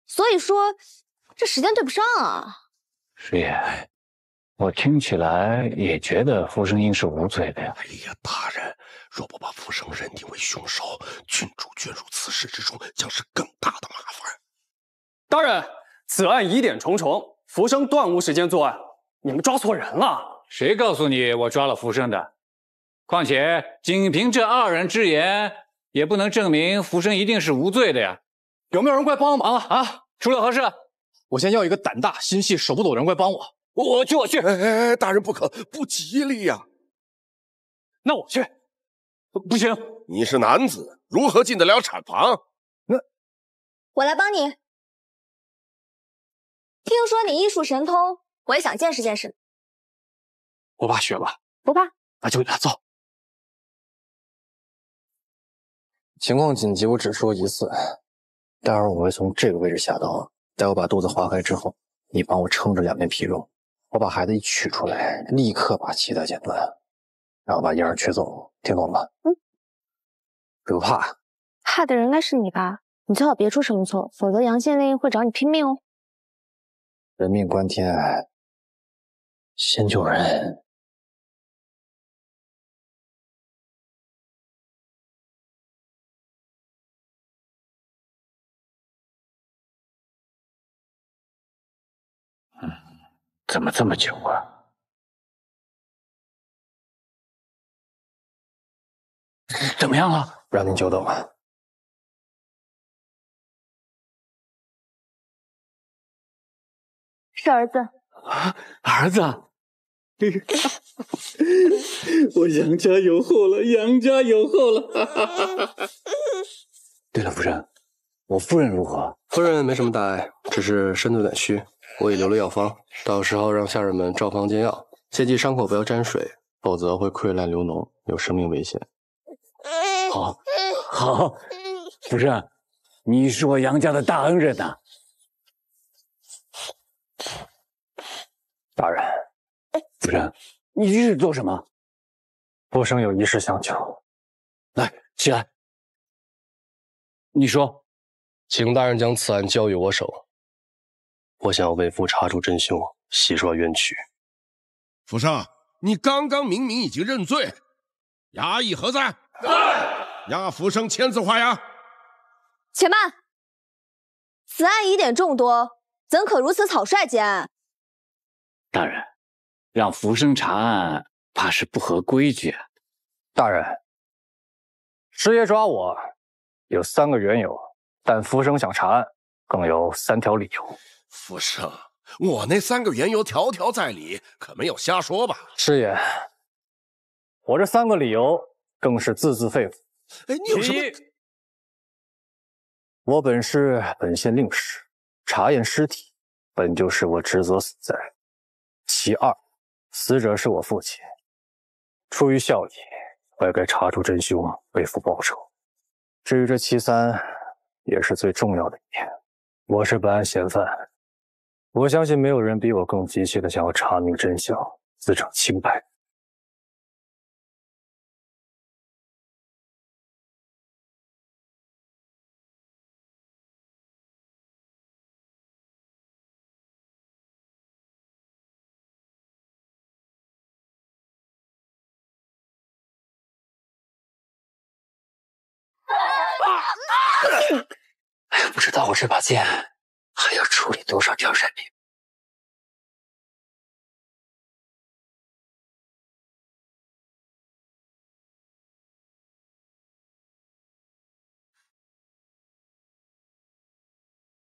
所以说，这时间对不上啊。师爷，我听起来也觉得福生应是无罪的呀。哎呀，大人，若不把福生认定为凶手，郡主卷入此事之中，将是更大的麻烦。大人，此案疑点重重，浮生断无时间作案，你们抓错人了。谁告诉你我抓了浮生的？况且仅凭这2人之言，也不能证明浮生一定是无罪的呀。有没有人过来帮忙啊？出了何事？我先要一个胆大心细手不抖的人过来帮我。我去。哎，大人不可，不吉利呀。那我去。不行，你是男子，如何进得了产房？我来帮你。听说你医术神通，我也想见识见识。我怕血吧？不怕。那就给他揍。情况紧急，我只说一次。待会儿我会从这个位置下刀，待我把肚子划开之后，你帮我撑着2片皮肉，我把孩子一取出来，立刻把脐带剪断，然后把婴儿取走，听懂吗？不怕。怕的人应该是你吧？你最好别出什么错，否则杨县令会找你拼命哦。人命关天，先救人。怎么这么久啊？怎么样了？让您久等了。是儿子。儿子，我杨家有后了，杨家有后了。对了，夫人，我夫人如何？夫人没什么大碍，只是身子有点虚。我已留了药方，到时候让下人们照方煎药，切记伤口不要沾水，否则会溃烂流脓，有生命危险。好，好，夫人，你是我杨家的大恩人呐。大人，夫人，你这是做什么？浮生有一事相求。来，起来。你说，请大人将此案交于我手。我想要为夫查出真凶，洗刷冤屈。福生，你刚刚明明已经认罪，衙役何在？押福生签字画押。且慢，此案疑点众多，怎可如此草率结案？大人，让浮生查案，怕是不合规矩啊。大人，师爷抓我有3个缘由，但浮生想查案，更有3条理由。福生，我那3个缘由条条在理，可没有瞎说吧？师爷，我这3个理由更是字字肺腑。哎，你有什么？我本是本县令史，查验尸体本就是我职责所在。其2，死者是我父亲，出于孝义，我也该查出真凶，为父报仇。至于这其3，也是最重要的一点。我是本案嫌犯，我相信没有人比我更急切的想要查明真相，自证清白。不知道我这把剑还要处理多少条人命。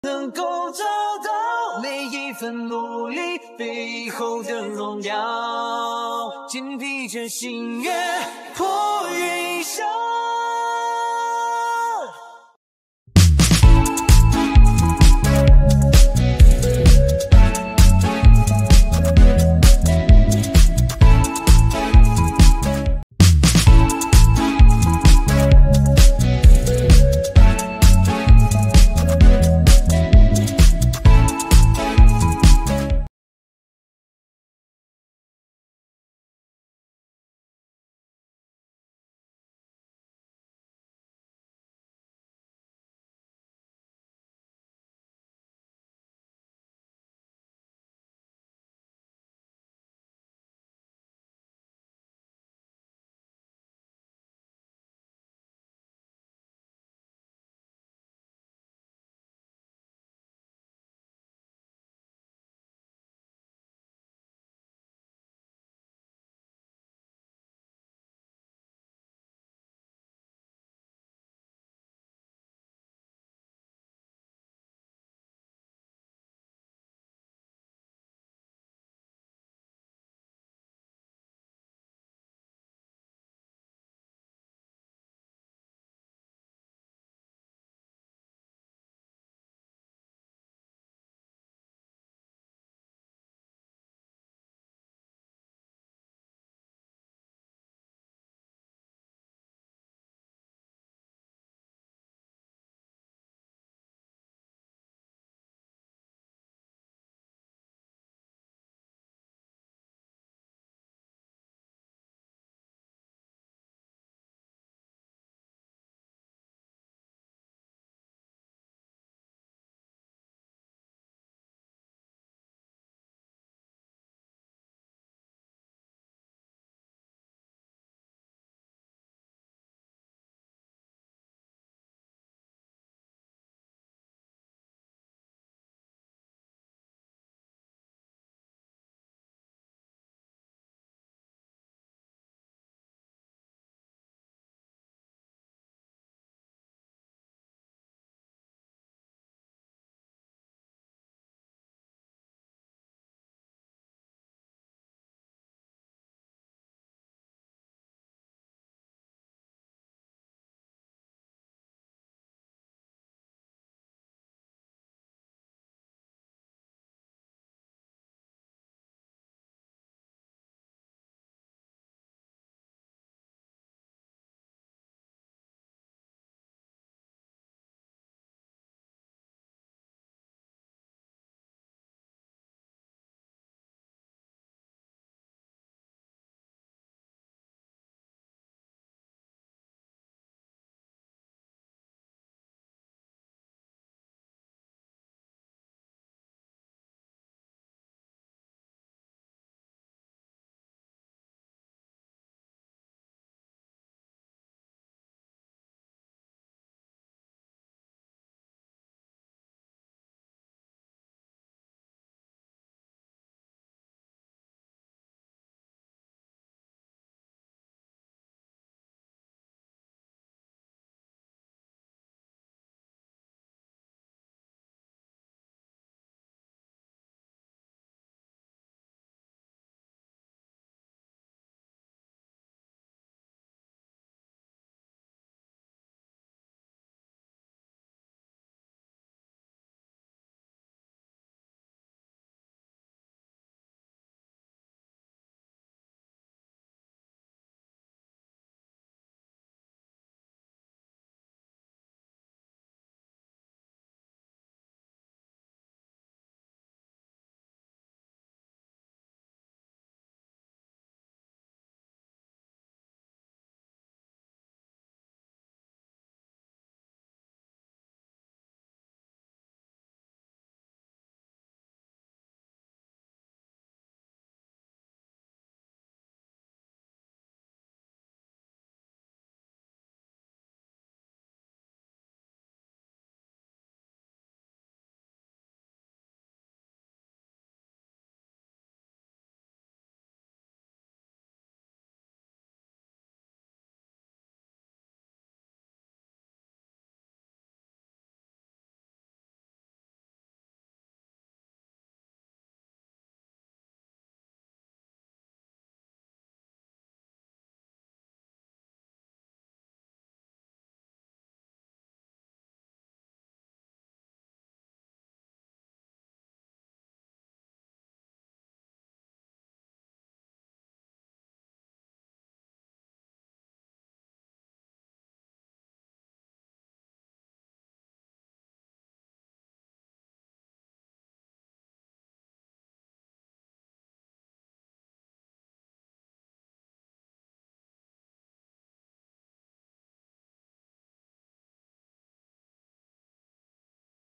能够找到每一份努力背后的荣耀，紧闭着心愿，破云霄。